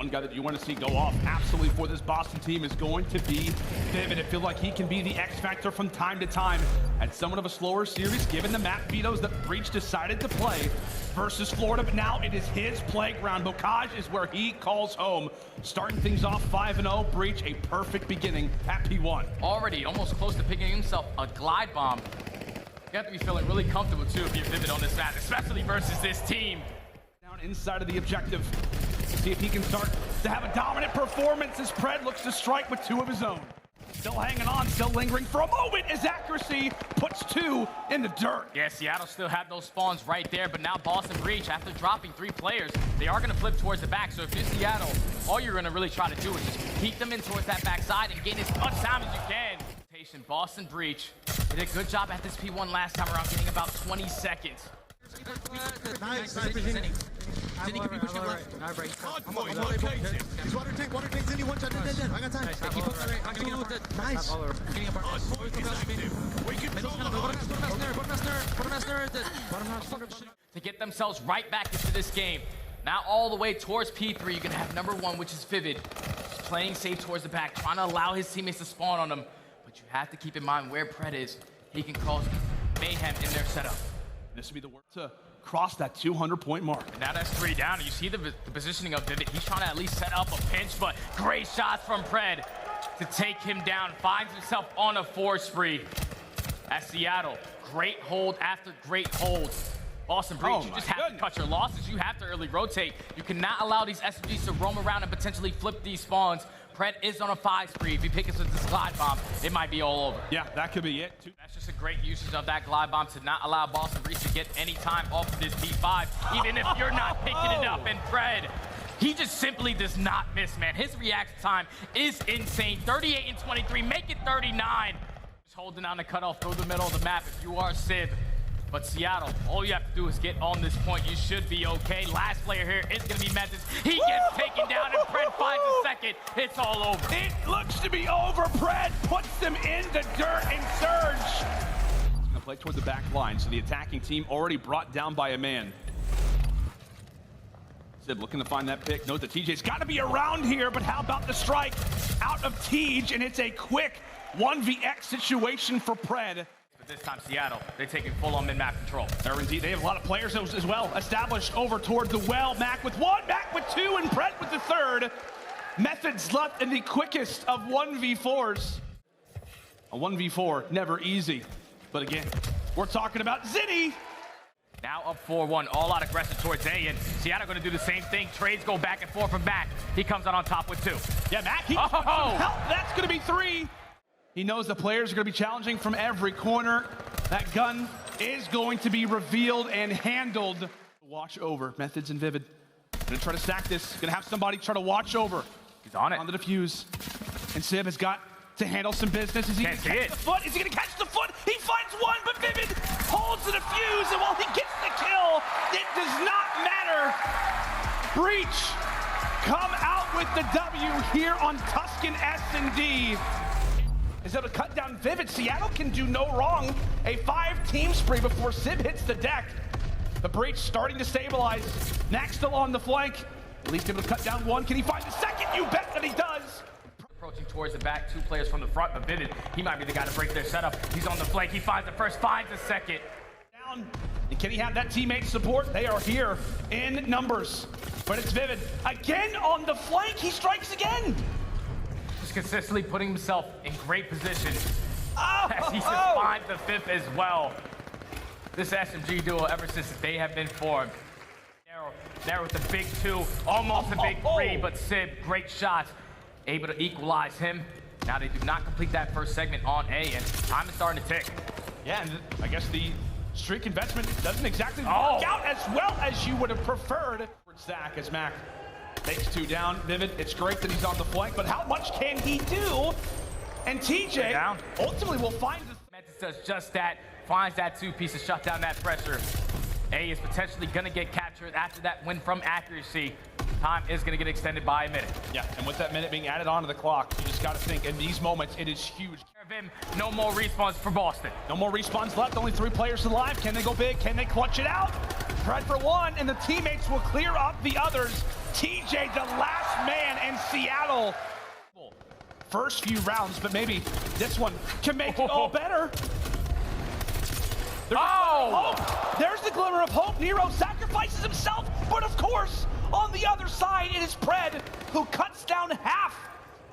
one guy that you want to see go off absolutely for this Boston team is going to be Vivid. I feel like he can be the X factor from time to time at somewhat of a slower series, given the map vetoes that Breach decided to play versus Florida. But now it is his playground. Bocage is where he calls home. Starting things off 5-0. Breach, a perfect beginning at P1. Already almost close to picking himself a glide bomb. You have to be feeling really comfortable too if you're Vivid on this map, especially versus this team. Down inside of the objective. See if he can start to have a dominant performance as Pred looks to strike with 2 of his own. Still hanging on, still lingering for a moment as accuracy puts 2 in the dirt. Yeah, Seattle still have those spawns right there, but now Boston Breach, after dropping 3 players, they are going to flip towards the back. So if you're Seattle, all you're going to really try to do is just keep them in towards that backside and gain as much time as you can. Boston Breach did a good job at this P1 last time around, getting about 20 seconds. Nice. Zinni can be pushing left. He's water tank, Zinni, one shot, dead. I got time. Keep up right. I'm getting up. Nice. Getting up. To get themselves right back into this game. Now all the way towards P3, you can have number 1, which is Vivid. Just playing safe towards the back, trying to allow his teammates to spawn on him. But you have to keep in mind where Pred is. He can cause mayhem in their setup. This would be the work to cross that 200-point mark. And now that's 3 down. You see the positioning of Vivid. He's trying to at least set up a pinch, but great shots from Pred to take him down. Finds himself on a 4 spree at Seattle. Great hold after great hold. Boston Breach, you just have to cut your losses. You have to early rotate. You cannot allow these SMGs to roam around and potentially flip these spawns. Pred is on a 5 spree. If he picks up this glide bomb, it might be all over. Yeah, that could be it. That's just a great usage of that glide bomb to not allow Boston Breach to get any time off of this P5, even if you're not picking it up. And Pred, he just simply does not miss, man. His reaction time is insane. 38 and 23, make it 39. Just holding down the cutoff through the middle of the map if you are Sib. But Seattle, all you have to do is get on this point. You should be okay. Last player here is going to be Methodz. He gets taken down, and Pred finds a second. It's all over. It looks to be over. Pred puts them in the dirt and Surge. He's going to play toward the back line, so the attacking team already brought down by a man. Sib looking to find that pick. Knows that TJ's got to be around here, but how about the strike out of TJ? And it's a quick 1vx situation for Pred. This time, Seattle, they're taking full-on mid-map control. Indeed, they have a lot of players as well established over toward the well. Mack with 1, Mack with 2, and Pred with the 3rd. Methodz left in the quickest of 1v4s. A 1v4, never easy. But again, we're talking about Zinni. Now up 4-1, all-out aggressive towards A, and Seattle going to do the same thing. Trades go back and forth from Mack. He comes out on top with 2. Yeah, Mack, he help. That's going to be 3. He knows the players are going to be challenging from every corner. That gun is going to be revealed and handled. Watch over Methodz and Vivid. Going to try to stack this. Going to have somebody try to watch over. He's on it. On the defuse. And Sib has got to handle some business. Is he going to catch the foot? Is he going to catch the foot? He finds 1, but Vivid holds the defuse. And while he gets the kill, it does not matter. Breach come out with the W here on Tuscan S&D. Is able to cut down Vivid. Seattle can do no wrong. A 5-team spree before Sib hits the deck. The Breach starting to stabilize. Mack still on the flank. At least able to cut down 1. Can he find the second? You bet that he does. Approaching towards the back, 2 players from the front, but Vivid, he might be the guy to break their setup. He's on the flank. He finds the first, finds the second. Down. And can he have that teammate support? They are here in numbers. But it's Vivid. Again on the flank. He strikes again. Consistently putting himself in great position as he just finds the 5th as well. This SMG duo, ever since they have been formed. Nero with the big 2, almost a big 3, but Sib, great shots, able to equalize him. Now they do not complete that first segment on A, and time is starting to tick. Yeah, and I guess the streak investment doesn't exactly work out as well as you would have preferred. Zach as Mack takes 2 down. Vivid, it's great that he's on the flank, but how much can he do? And TJ ultimately will find the... Methodz does just that, finds that 2-piece to shut down that pressure. A is potentially gonna get captured after that win from accuracy. Time is gonna get extended by a minute. Yeah, and with that minute being added onto the clock, you just just got to think, in these moments, it is huge. No more respawns for Boston. No more respawns left, only 3 players alive. Can they go big? Can they clutch it out? Pred for 1, and the teammates will clear up the others. TJ, the last man in Seattle. First few rounds, but maybe this one can make it all better. There's the glimmer of hope. Nero sacrifices himself, but of course, on the other side, it is Pred who cuts down half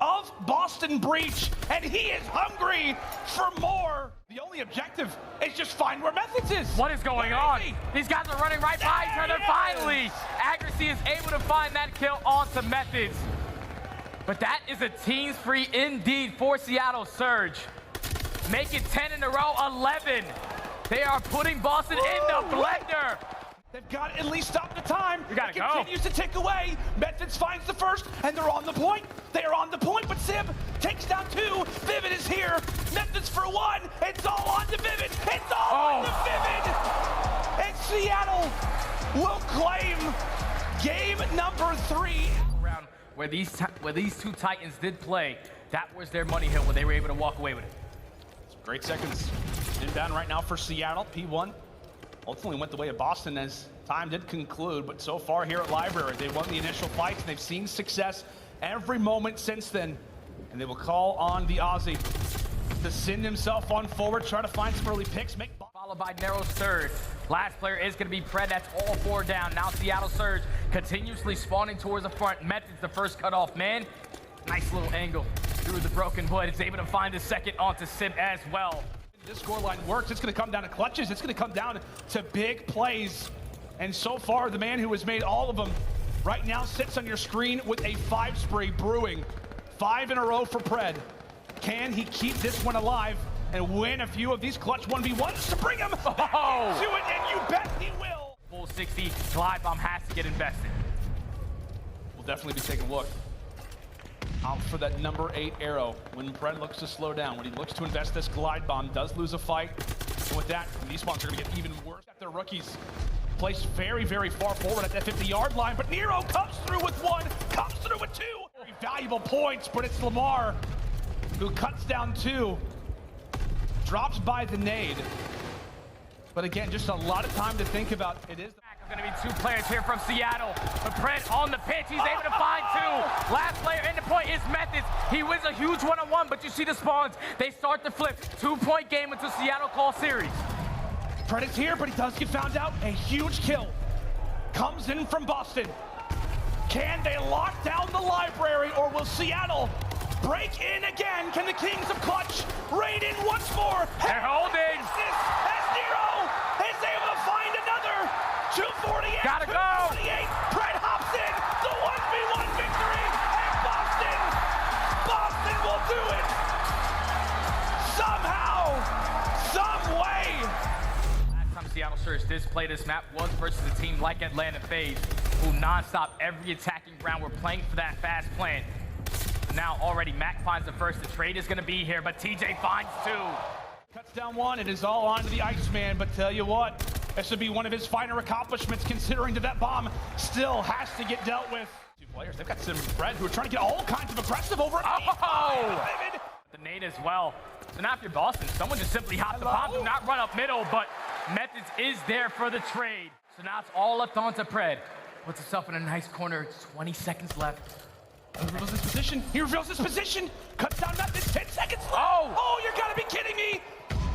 of Boston Breach, and he is hungry for more. The only objective is just find where Methodz is. What is going on? These guys are running right by each other. Finally, aggreSy is able to find that kill onto Methodz. But that is a team spree indeed for Seattle Surge. Make it 10 in a row, 11. They are putting Boston in the blender. They've got to at least stop the time. You gotta it continues to tick away. Methodz finds the first, and they're on the point. They are on the point, but Simp takes down 2. Vivid is here. Methodz for 1. It's all on to Vivid. It's all on to Vivid. And Seattle will claim game number 3. Around where these 2 Titans did play, that was their money hill where they were able to walk away with it. Great seconds. Inbound right now for Seattle. P1 ultimately went the way of Boston as time did conclude, but so far here at Library, they won the initial fights and they've seen success every moment since then. And they will call on the Aussie to send himself on forward, try to find some early picks. Followed by Nero's third. Last player is going to be Pred. That's all 4 down. Now Seattle Surge continuously spawning towards the front. Methodz the first cutoff man. Nice little angle through the broken wood. It's able to find the second onto Simp as well. This scoreline works. It's going to come down to clutches. It's going to come down to big plays. And so far, the man who has made all of them right now sits on your screen with a 5 spree brewing. 5 in a row for Pred. Can he keep this one alive and win a few of these clutch 1v1s to bring him back into it? And you bet he will. Full 60. Glide bomb has to get invested. We'll definitely be taking a look out for that number 8 arrow. When Pred looks to slow down, when he looks to invest this glide bomb, does lose a fight. And with that, these spawns are going to get even worse. Their rookies placed very, very far forward at that 50-yard line, but Nero comes through with 1, comes through with 2. Very valuable points, but it's Lamar who cuts down 2. Drops by the nade. But again, just a lot of time to think about. It is going to be 2 players here from Seattle. But Pred on the pitch, he's able to find 2. Last player in the point is Methodz. He wins a huge one-on-one, but you see the spawns. They start to flip. 2-point game until Seattle call series. Pred is here, but he does get found out. A huge kill comes in from Boston. Can they lock down the Library, or will Seattle break in again? Can the Kings of Clutch raid in once more? They're holding. As Nero is able to find another 248. Gotta go. 248. Pred hops in. The 1v1 victory. And Boston will do it. Somehow, some way. Last time Seattle Surge did play this map was versus a team like Atlanta FaZe, who non-stop every attacking round were playing for that fast plan. Now already Mack finds the first. The trade is going to be here, but TJ finds 2. Cuts down 1. It is all on to the Iceman, but tell you what, this would be one of his finer accomplishments, considering that bomb still has to get dealt with. 2 players, they've got some Pred who are trying to get all kinds of aggressive over. The nade as well. So now if you're Boston, someone just simply hop the bomb. Do not run up middle, but Methodz is there for the trade. So now it's all up onto Pred. Puts himself in a nice corner. It's 20 seconds left. He reveals his position. He reveals his position. Cuts down Methodz. 10 seconds left. Oh, you gotta be kidding me.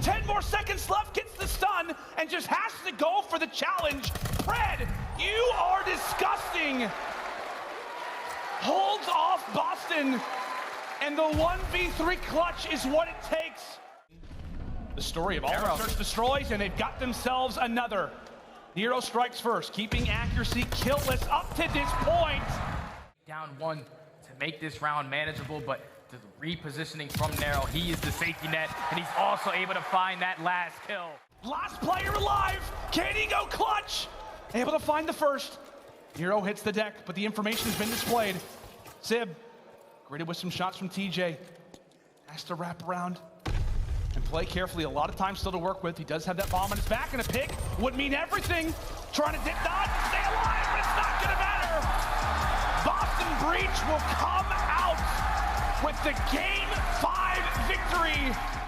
10 more seconds left. Gets the stun and just has to go for the challenge. Pred, you are disgusting. Holds off Boston. And the 1v3 clutch is what it takes. The story of all the search destroys, and they've got themselves another. Nero strikes first, keeping aCuRacy killless up to this point. Down 1 to make this round manageable, but the repositioning from Nero, he is the safety net, and he's also able to find that last kill. Last player alive. Can he go clutch? Able to find the first. Nero hits the deck, but the information has been displayed. Sib, greeted with some shots from TJ. Has to wrap around and play carefully. A lot of time still to work with. He does have that bomb on his back, and a pick would mean everything. Trying to dip dodge and stay alive, but it's not gonna matter. Boston Breach will come out with the Game 5 victory